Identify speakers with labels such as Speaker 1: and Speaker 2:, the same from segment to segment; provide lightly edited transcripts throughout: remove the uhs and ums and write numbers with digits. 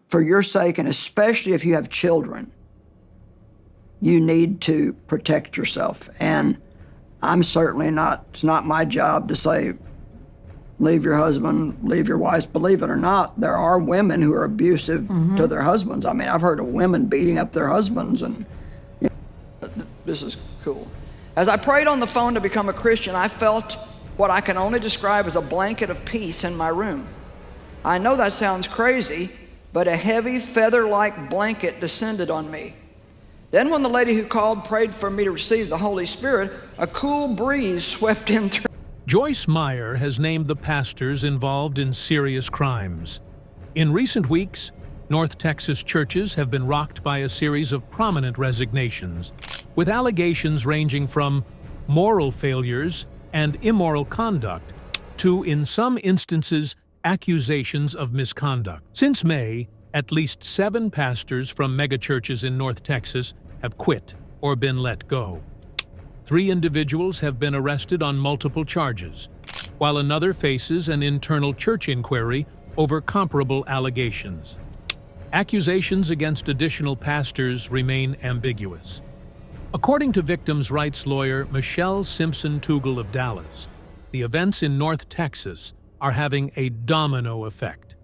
Speaker 1: for your sake, and especially if you have children, you need to protect yourself. And I'm certainly not, it's not my job to say, leave your husband, leave your wife. Believe it or not, there are women who are abusive to their husbands. I mean, I've heard of women beating up their husbands, and this is cool. As I prayed on the phone to become a Christian, I felt what I can only describe as a blanket of peace in my room. I know that sounds crazy, but a heavy feather-like blanket descended on me. Then when the lady who called prayed for me to receive the Holy Spirit, a cool breeze swept in through.
Speaker 2: Joyce Meyer has named the pastors involved in serious crimes. In recent weeks, North Texas churches have been rocked by a series of prominent resignations, with allegations ranging from moral failures and immoral conduct to, in some instances, accusations of misconduct. Since May, at least 7 pastors from megachurches in North Texas have quit or been let go. 3 individuals have been arrested on multiple charges, while another faces an internal church inquiry over comparable allegations. Accusations against additional pastors remain ambiguous. According to victims' rights lawyer Michelle Simpson Tuegel of Dallas, the events in North Texas are having a domino effect.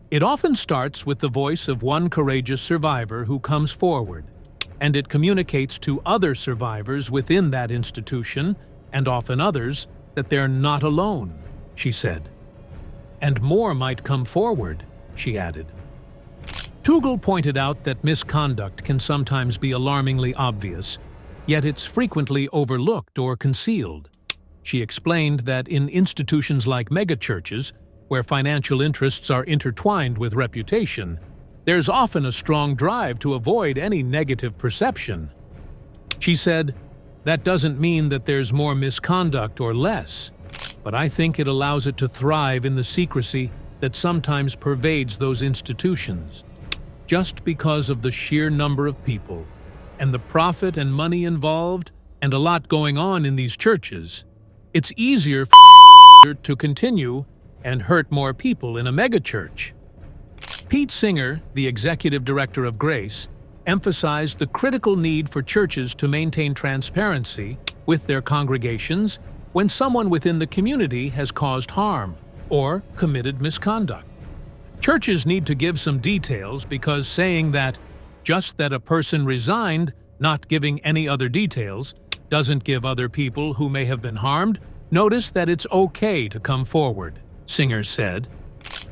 Speaker 2: It often starts with the voice of one courageous survivor who comes forward, and it communicates to other survivors within that institution, and often others, that they're not alone, she said. And more might come forward, she added. Tuegel pointed out that misconduct can sometimes be alarmingly obvious, yet it's frequently overlooked or concealed. She explained that in institutions like megachurches, where financial interests are intertwined with reputation, there's often a strong drive to avoid any negative perception. She said, "That doesn't mean that there's more misconduct or less, but I think it allows it to thrive in the secrecy that sometimes pervades those institutions. Just because of the sheer number of people, and the profit and money involved, and a lot going on in these churches, it's easier to continue and hurt more people in a megachurch." Pete Singer, the executive director of Grace, emphasized the critical need for churches to maintain transparency with their congregations when someone within the community has caused harm or committed misconduct. Churches need to give some details because saying that just that a person resigned, not giving any other details, doesn't give other people who may have been harmed notice that it's okay to come forward, Singer said.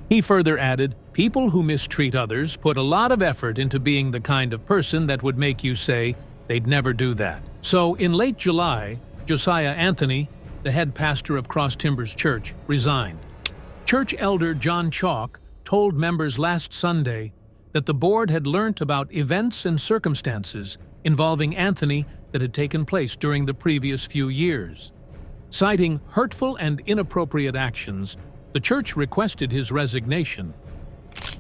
Speaker 2: He further added, "People who mistreat others put a lot of effort into being the kind of person that would make you say they'd never do that." So in late July, Josiah Anthony, the head pastor of Cross Timbers Church, resigned. Church elder John Chalk told members last Sunday that the board had learnt about events and circumstances involving Anthony that had taken place during the previous few years. Citing hurtful and inappropriate actions, the church requested his resignation.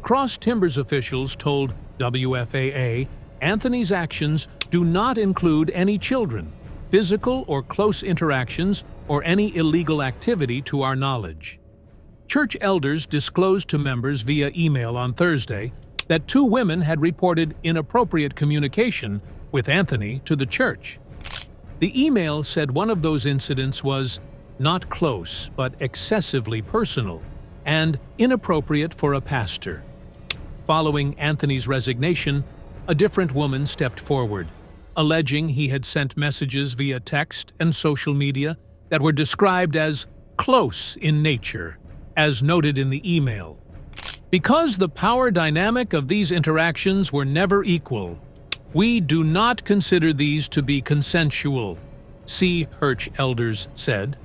Speaker 2: Cross Timbers officials told WFAA Anthony's actions do not include any children, physical or close interactions, or any illegal activity to our knowledge. Church elders disclosed to members via email on Thursday that 2 women had reported inappropriate communication with Anthony to the church. The email said one of those incidents was not close but excessively personal and inappropriate for a pastor. Following Anthony's resignation, a different woman stepped forward, alleging he had sent messages via text and social media that were described as close in nature, as noted in the email. Because the power dynamic of these interactions were never equal, we do not consider these to be consensual, C. Hirsch elders said.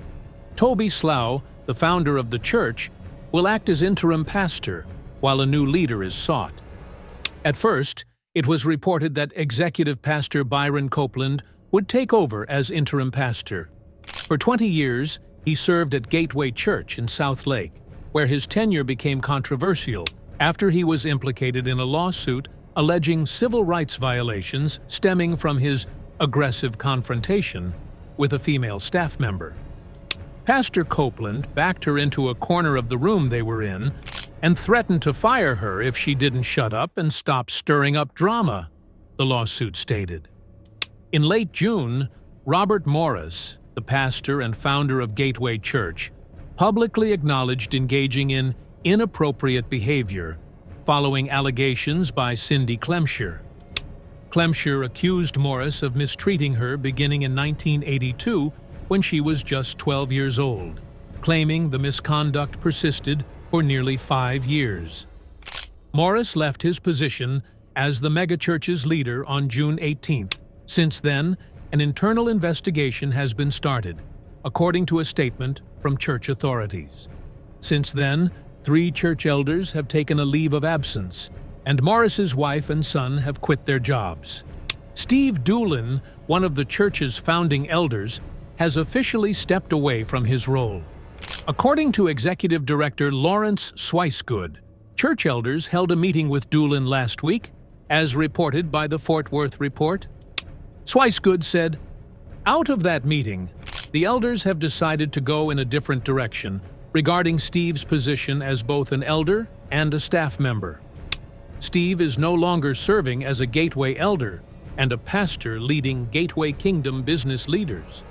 Speaker 2: Toby Slough, the founder of the church, will act as interim pastor while a new leader is sought. At first, it was reported that executive pastor Byron Copeland would take over as interim pastor. For 20 years, he served at Gateway Church in South Lake, where his tenure became controversial after he was implicated in a lawsuit alleging civil rights violations stemming from his aggressive confrontation with a female staff member. Pastor Copeland backed her into a corner of the room they were in and threatened to fire her if she didn't shut up and stop stirring up drama, the lawsuit stated. In late June, Robert Morris, the pastor and founder of Gateway Church, publicly acknowledged engaging in inappropriate behavior following allegations by Cindy Clemshire. Clemshire accused Morris of mistreating her beginning in 1982 when she was just 12 years old, claiming the misconduct persisted for nearly 5 years. Morris left his position as the megachurch's leader on June 18th. Since then, an internal investigation has been started, according to a statement from church authorities. Since then, 3 church elders have taken a leave of absence, and Morris's wife and son have quit their jobs. Steve Doolin, one of the church's founding elders, has officially stepped away from his role. According to Executive Director Lawrence Swicegood, church elders held a meeting with Doolin last week, as reported by the Fort Worth Report. Swicegood said, "Out of that meeting, the elders have decided to go in a different direction regarding Steve's position as both an elder and a staff member. Steve is no longer serving as a Gateway elder and a pastor leading Gateway Kingdom business leaders."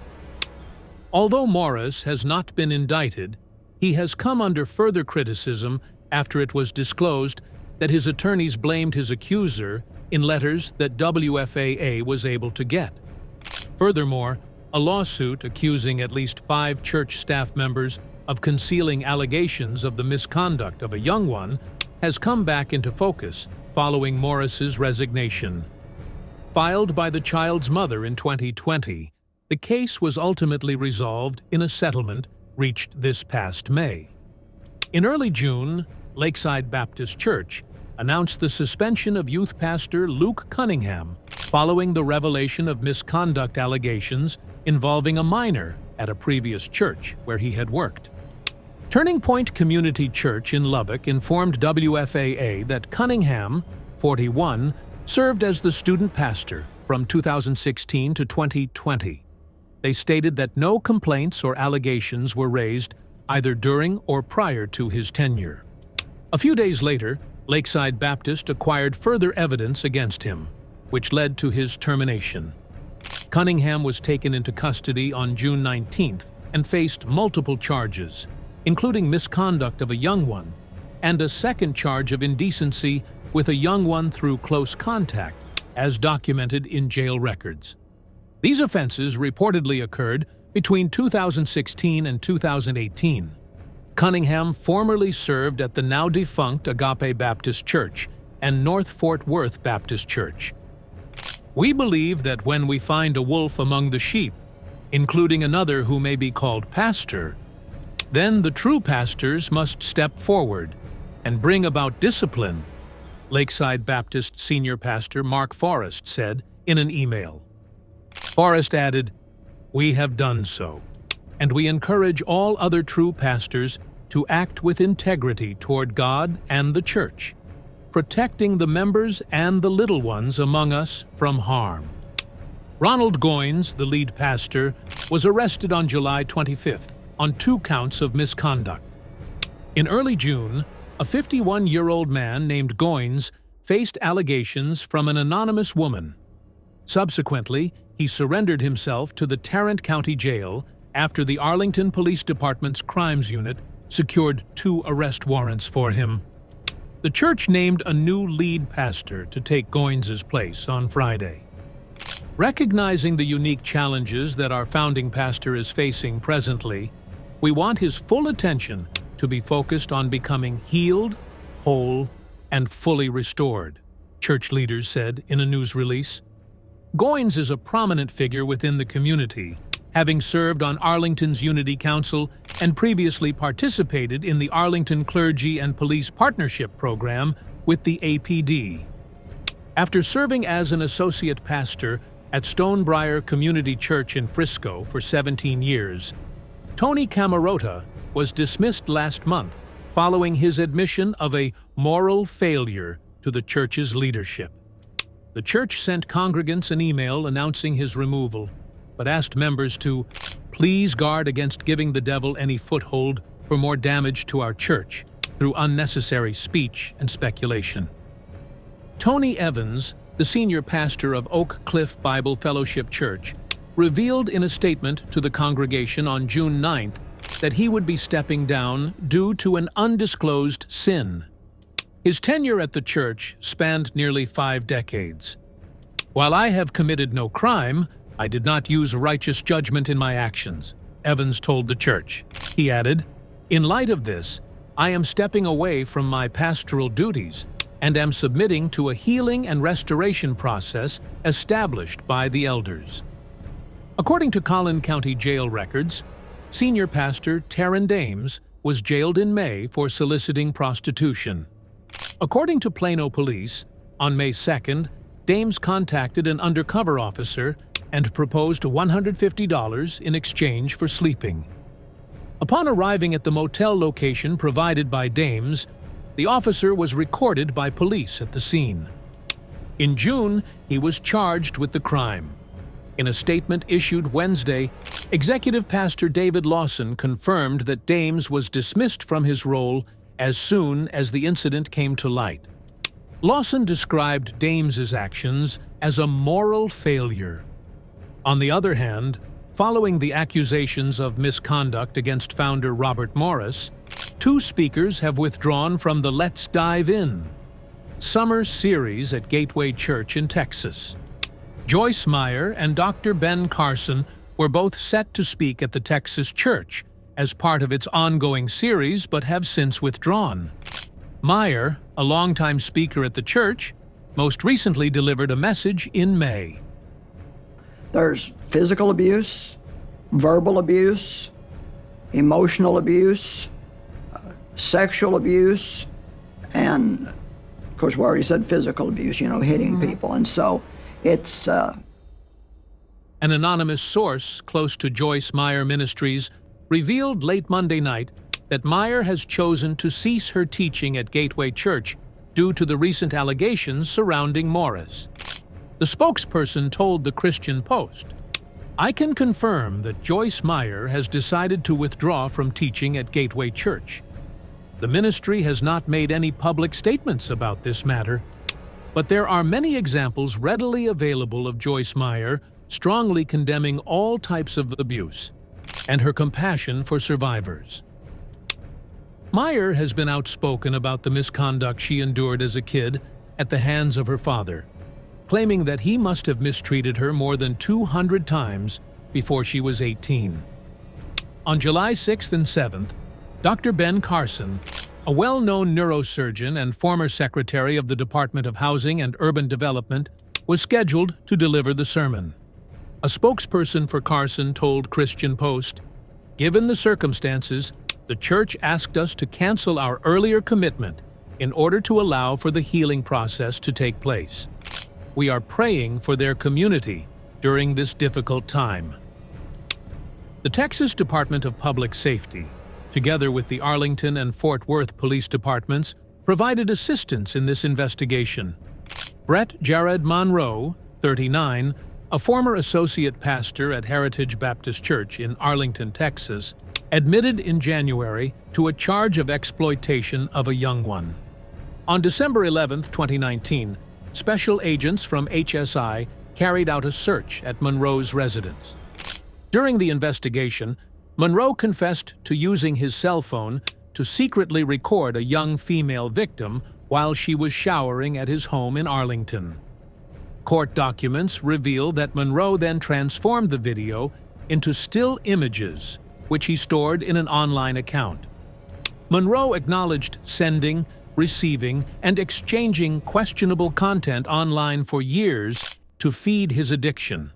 Speaker 2: Although Morris has not been indicted, he has come under further criticism after it was disclosed that his attorneys blamed his accuser in letters that WFAA was able to get. Furthermore, a lawsuit accusing at least 5 church staff members of concealing allegations of the misconduct of a young one has come back into focus following Morris's resignation. Filed by the child's mother in 2020, the case was ultimately resolved in a settlement reached this past May. In early June, Lakeside Baptist Church announced the suspension of youth pastor Luke Cunningham following the revelation of misconduct allegations involving a minor at a previous church where he had worked. Turning Point Community Church in Lubbock informed WFAA that Cunningham, 41, served as the student pastor from 2016 to 2020. They stated that no complaints or allegations were raised either during or prior to his tenure. A few days later, Lakeside Baptist acquired further evidence against him, which led to his termination. Cunningham was taken into custody on June 19th and faced multiple charges, including misconduct of a young one and a second charge of indecency with a young one through close contact, as documented in jail records. These offenses reportedly occurred between 2016 and 2018. Cunningham formerly served at the now-defunct Agape Baptist Church and North Fort Worth Baptist Church. "We believe that when we find a wolf among the sheep, including another who may be called pastor, then the true pastors must step forward and bring about discipline," Lakeside Baptist Senior Pastor Mark Forrest said in an email. Forrest added, "We have done so, and we encourage all other true pastors to act with integrity toward God and the church, protecting the members and the little ones among us from harm." Ronald Goines, the lead pastor, was arrested on July 25th on 2 counts of misconduct. In early June, a 51-year-old man named Goines faced allegations from an anonymous woman. Subsequently, he surrendered himself to the Tarrant County Jail after the Arlington Police Department's Crimes Unit secured 2 arrest warrants for him. The church named a new lead pastor to take Goines' place on Friday. Recognizing the unique challenges that our founding pastor is facing presently, we want his full attention to be focused on becoming healed, whole, and fully restored, church leaders said in a news release. Goines is a prominent figure within the community, having served on Arlington's Unity Council and previously participated in the Arlington Clergy and Police Partnership Program with the APD. After serving as an associate pastor at Stonebriar Community Church in Frisco for 17 years, Tony Camarota was dismissed last month following his admission of a moral failure to the church's leadership. The church sent congregants an email announcing his removal, but asked members to please guard against giving the devil any foothold for more damage to our church, through unnecessary speech and speculation. Tony Evans, the senior pastor of Oak Cliff Bible Fellowship Church, revealed in a statement to the congregation on June 9th that he would be stepping down due to an undisclosed sin. His tenure at the church spanned nearly 5 decades. "While I have committed no crime, I did not use righteous judgment in my actions," Evans told the church. He added, "In light of this, I am stepping away from my pastoral duties and am submitting to a healing and restoration process established by the elders." According to Collin County Jail records, senior pastor Taryn Dames was jailed in May for soliciting prostitution. According to Plano Police, on May 2nd, Dames contacted an undercover officer and proposed $150 in exchange for sleeping. Upon arriving at the motel location provided by Dames, the officer was recorded by police at the scene. In June, he was charged with the crime. In a statement issued Wednesday, Executive Pastor David Lawson confirmed that Dames was dismissed from his role as soon as the incident came to light. Lawson described Dames's actions as a moral failure. On the other hand, following the accusations of misconduct against founder Robert Morris, 2 speakers have withdrawn from the Let's Dive In summer series at Gateway Church in Texas. Joyce Meyer and Dr. Ben Carson were both set to speak at the Texas church as part of its ongoing series, but have since withdrawn. Meyer, a longtime speaker at the church, most recently delivered a message in May.
Speaker 1: There's physical abuse, verbal abuse, emotional abuse, sexual abuse, and of course we already said physical abuse, hitting people. And so it's...
Speaker 2: An anonymous source close to Joyce Meyer Ministries revealed late Monday night that Meyer has chosen to cease her teaching at Gateway Church due to the recent allegations surrounding Morris. The spokesperson told the Christian Post, "I can confirm that Joyce Meyer has decided to withdraw from teaching at Gateway Church. The ministry has not made any public statements about this matter, but there are many examples readily available of Joyce Meyer strongly condemning all types of abuse and her compassion for survivors." Meyer has been outspoken about the misconduct she endured as a kid at the hands of her father, claiming that he must have mistreated her more than 200 times before she was 18. On July 6th and 7th, Dr. Ben Carson, a well-known neurosurgeon and former secretary of the Department of Housing and Urban Development, was scheduled to deliver the sermon. A spokesperson for Carson told Christian Post, "Given the circumstances, the church asked us to cancel our earlier commitment in order to allow for the healing process to take place. We are praying for their community during this difficult time." The Texas Department of Public Safety, together with the Arlington and Fort Worth police departments, provided assistance in this investigation. Brett Jared Monroe, 39, a former associate pastor at Heritage Baptist Church in Arlington, Texas, admitted in January to a charge of exploitation of a young one. On December 11, 2019, special agents from HSI carried out a search at Monroe's residence. During the investigation, Monroe confessed to using his cell phone to secretly record a young female victim while she was showering at his home in Arlington. Court documents reveal that Monroe then transformed the video into still images, which he stored in an online account. Monroe acknowledged sending, receiving, and exchanging questionable content online for years to feed his addiction,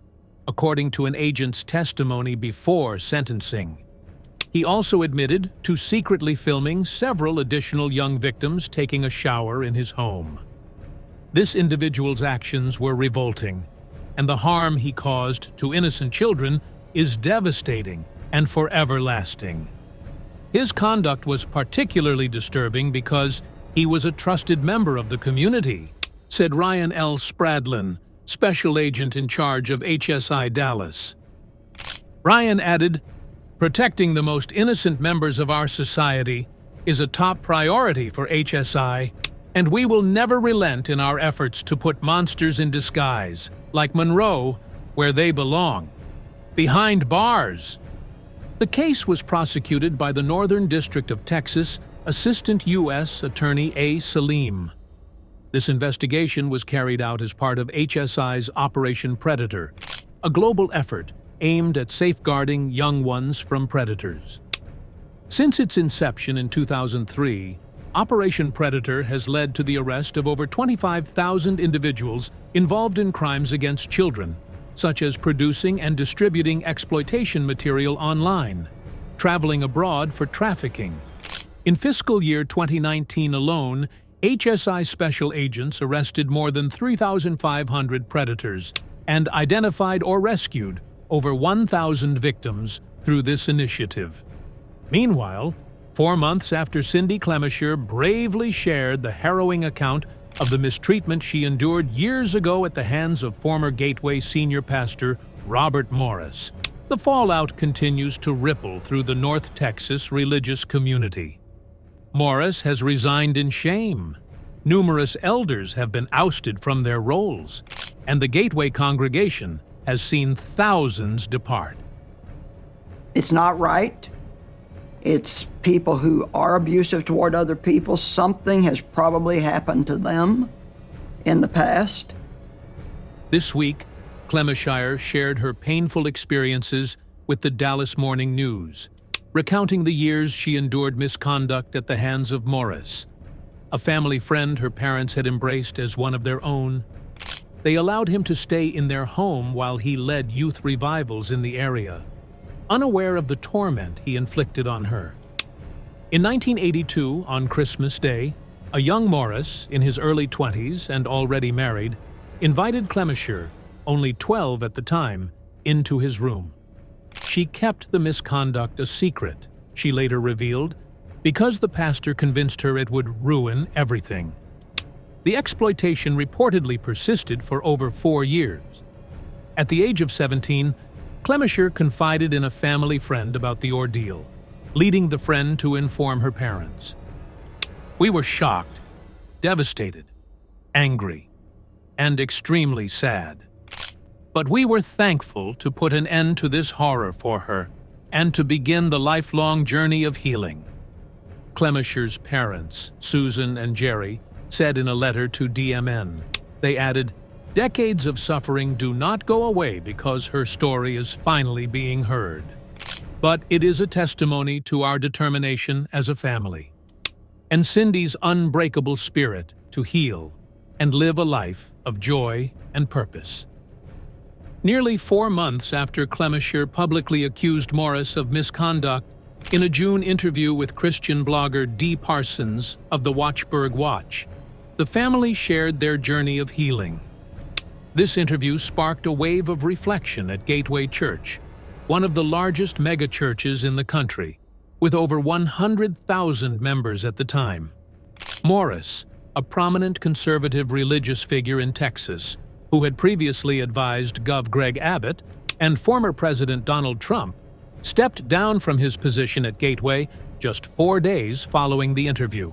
Speaker 2: according to an agent's testimony before sentencing. He also admitted to secretly filming several additional young victims taking a shower in his home. This individual's actions were revolting, and the harm he caused to innocent children is devastating and forever lasting. His conduct was particularly disturbing because he was a trusted member of the community, said Ryan L. Spradlin, special agent in charge of HSI Dallas. Ryan added, "Protecting the most innocent members of our society is a top priority for HSI, and we will never relent in our efforts to put monsters in disguise, like Monroe, where they belong, behind bars. The case was prosecuted by the Northern District of Texas Assistant U.S. Attorney A. Salim. This investigation was carried out as part of HSI's Operation Predator, a global effort aimed at safeguarding young ones from predators. Since its inception in 2003, Operation Predator has led to the arrest of over 25,000 individuals involved in crimes against children, such as producing and distributing exploitation material online, traveling abroad for trafficking. In fiscal year 2019 alone, HSI special agents arrested more than 3,500 predators and identified or rescued over 1,000 victims through this initiative. Meanwhile, 4 months after Cindy Clemisher bravely shared the harrowing account of the mistreatment she endured years ago at the hands of former Gateway senior pastor Robert Morris, the fallout continues to ripple through the North Texas religious community. Morris has resigned in shame. Numerous elders have been ousted from their roles, and the Gateway congregation has seen thousands depart.
Speaker 1: It's not right. It's people who are abusive toward other people. Something has probably happened to them in the past.
Speaker 2: This week, Clemisher shared her painful experiences with the Dallas Morning News, recounting the years she endured misconduct at the hands of Morris, a family friend her parents had embraced as one of their own. They allowed him to stay in their home while he led youth revivals in the area, unaware of the torment he inflicted on her. In 1982, on Christmas Day, a young Morris, in his early 20s and already married, invited Clemisher, only 12 at the time, into his room. She kept the misconduct a secret, she later revealed, because the pastor convinced her it would ruin everything. The exploitation reportedly persisted for over 4 years. At the age of 17, Clemisher confided in a family friend about the ordeal, leading the friend to inform her parents. "We were shocked, devastated, angry, and extremely sad. But we were thankful to put an end to this horror for her and to begin the lifelong journey of healing." Clemisher's parents, Susan and Jerry, said in a letter to DMN. They added, "Decades of suffering do not go away because her story is finally being heard. But it is a testimony to our determination as a family, and Cindy's unbreakable spirit to heal and live a life of joy and purpose." Nearly 4 months after Clemisher publicly accused Morris of misconduct, in a June interview with Christian blogger D. Parsons of the Watchburg Watch, the family shared their journey of healing. This interview sparked a wave of reflection at Gateway Church, one of the largest megachurches in the country, with over 100,000 members at the time. Morris, a prominent conservative religious figure in Texas, who had previously advised Gov. Greg Abbott and former President Donald Trump, stepped down from his position at Gateway just 4 days following the interview.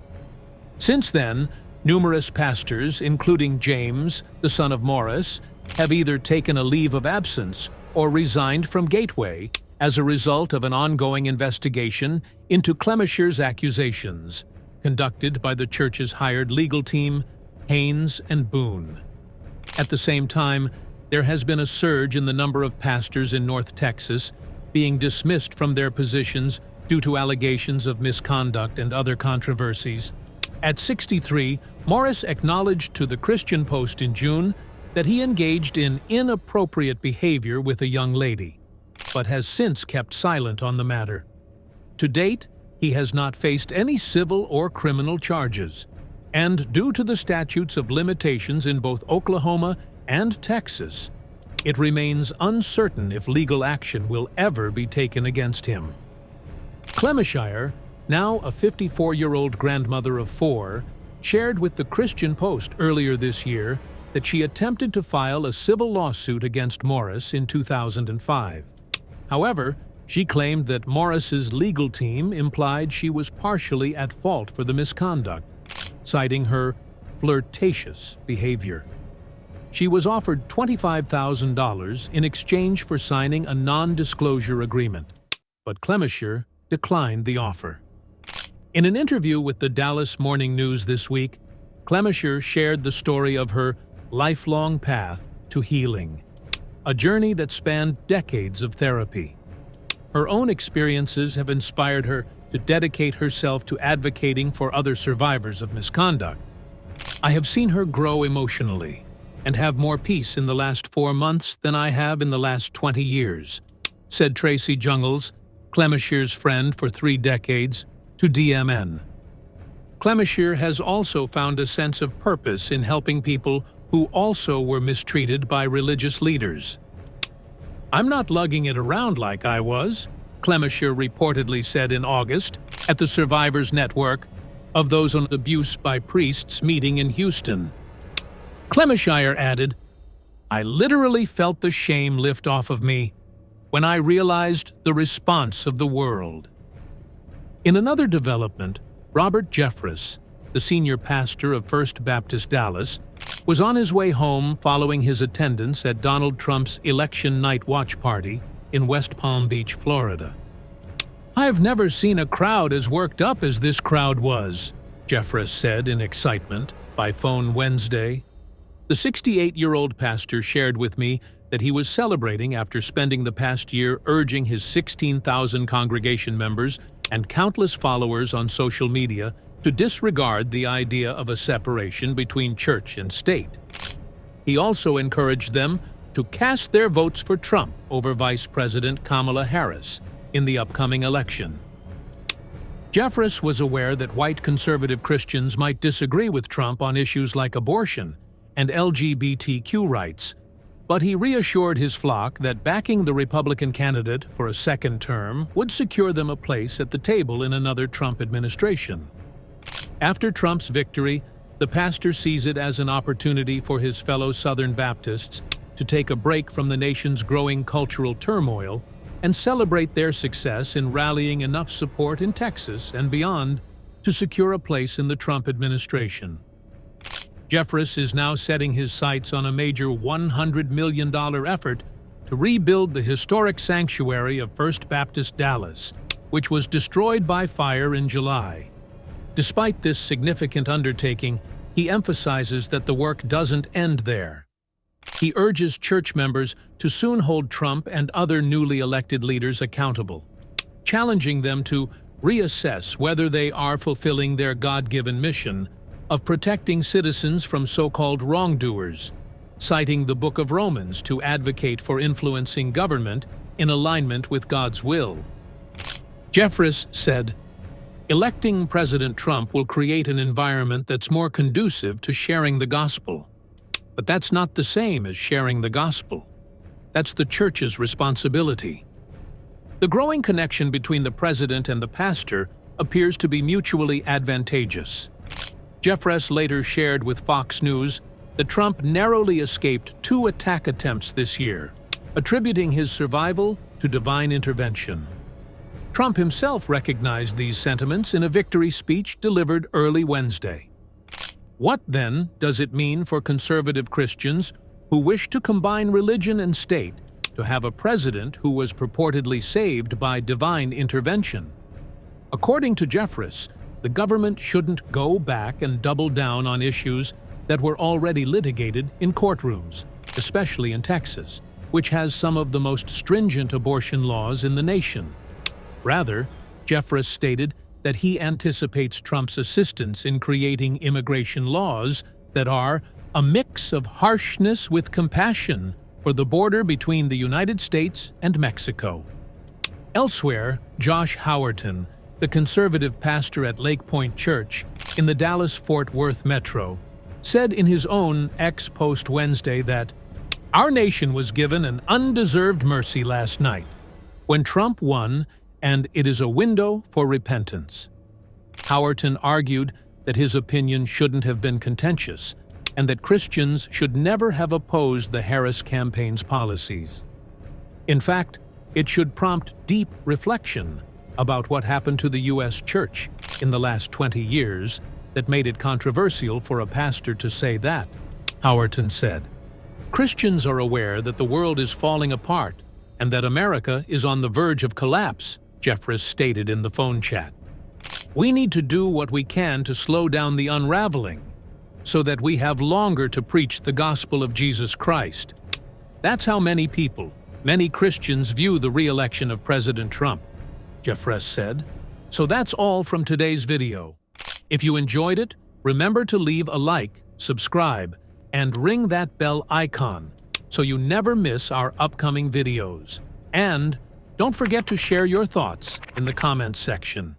Speaker 2: Since then, numerous pastors, including James, the son of Morris, have either taken a leave of absence or resigned from Gateway as a result of an ongoing investigation into Clemisher's accusations, conducted by the church's hired legal team, Haynes and Boone. At the same time, there has been a surge in the number of pastors in North Texas being dismissed from their positions due to allegations of misconduct and other controversies. At 63, Morris acknowledged to the Christian Post in June that he engaged in inappropriate behavior with a young lady, but has since kept silent on the matter. To date, he has not faced any civil or criminal charges, and due to the statutes of limitations in both Oklahoma and Texas, it remains uncertain if legal action will ever be taken against him. Clemisher, now a 54-year-old grandmother of 4, shared with the Christian Post earlier this year that she attempted to file a civil lawsuit against Morris in 2005. However, She claimed that Morris's legal team implied she was partially at fault for the misconduct, citing her flirtatious behavior. She was offered $25,000 in exchange for signing a non-disclosure agreement, but Clemisher declined the offer. In an interview with the Dallas Morning News this week, Clemisher shared the story of her lifelong path to healing, a journey that spanned decades of therapy. Her own experiences have inspired her to dedicate herself to advocating for other survivors of misconduct. I have seen her grow emotionally and have more peace in the last 4 months than I have in the last 20 years, said Tracy Jungels, Clemisher's friend for 3 decades, to DMN. Clemisher has also found a sense of purpose in helping people who also were mistreated by religious leaders. "I'm not lugging it around like I was," Clemisher reportedly said in August at the Survivors Network of those on abuse by priests meeting in Houston. Clemisher added, "I literally felt the shame lift off of me when I realized the response of the world." In another development, Robert Jeffress, the senior pastor of First Baptist Dallas, was on his way home following his attendance at Donald Trump's election night watch party in West Palm Beach, Florida. "I've never seen a crowd as worked up as this crowd was," Jeffress said in excitement by phone Wednesday. The 68-year-old pastor shared with me that he was celebrating after spending the past year urging his 16,000 congregation members and countless followers on social media to disregard the idea of a separation between church and state. He also encouraged them to cast their votes for Trump over Vice President Kamala Harris in the upcoming election. Jeffress was aware that white conservative Christians might disagree with Trump on issues like abortion and LGBTQ rights, but he reassured his flock that backing the Republican candidate for a second term would secure them a place at the table in another Trump administration. After Trump's victory, the pastor sees it as an opportunity for his fellow Southern Baptists to take a break from the nation's growing cultural turmoil and celebrate their success in rallying enough support in Texas and beyond to secure a place in the Trump administration. Jeffress is now setting his sights on a major $100 million effort to rebuild the historic sanctuary of First Baptist Dallas, which was destroyed by fire in July. Despite this significant undertaking, he emphasizes that the work doesn't end there. He urges church members to soon hold Trump and other newly elected leaders accountable, challenging them to reassess whether they are fulfilling their God-given mission of protecting citizens from so-called wrongdoers, citing the Book of Romans to advocate for influencing government in alignment with God's will. Jeffress said, "Electing President Trump will create an environment that's more conducive to sharing the gospel. But that's not the same as sharing the gospel. That's the church's responsibility." The growing connection between the president and the pastor appears to be mutually advantageous. Jeffress later shared with Fox News that Trump narrowly escaped 2 attack attempts this year, attributing his survival to divine intervention. Trump himself recognized these sentiments in a victory speech delivered early Wednesday. What, then, does it mean for conservative Christians who wish to combine religion and state to have a president who was purportedly saved by divine intervention? According to Jeffress, the government shouldn't go back and double down on issues that were already litigated in courtrooms, especially in Texas, which has some of the most stringent abortion laws in the nation. Rather, Jeffress stated that he anticipates Trump's assistance in creating immigration laws that are a mix of harshness with compassion for the border between the United States and Mexico. Elsewhere, Josh Howerton, the conservative pastor at Lake Point Church in the Dallas-Fort Worth metro, said in his own X post Wednesday that, "Our nation was given an undeserved mercy last night when Trump won, and it is a window for repentance." Howerton argued that his opinion shouldn't have been contentious and that Christians should never have opposed the Harris campaign's policies. In fact, It should prompt deep reflection about what happened to the U.S. church in the last 20 years that made it controversial for a pastor to say that, Howerton said. Christians are aware that the world is falling apart and that America is on the verge of collapse, Jeffress stated in the phone chat. We need to do what we can to slow down the unraveling so that we have longer to preach the gospel of Jesus Christ. That's how many people, many Christians view the re-election of President Trump, Jeffress said. So that's all from today's video. If you enjoyed it, remember to leave a like, subscribe, and ring that bell icon so you never miss our upcoming videos. And don't forget to share your thoughts in the comments section.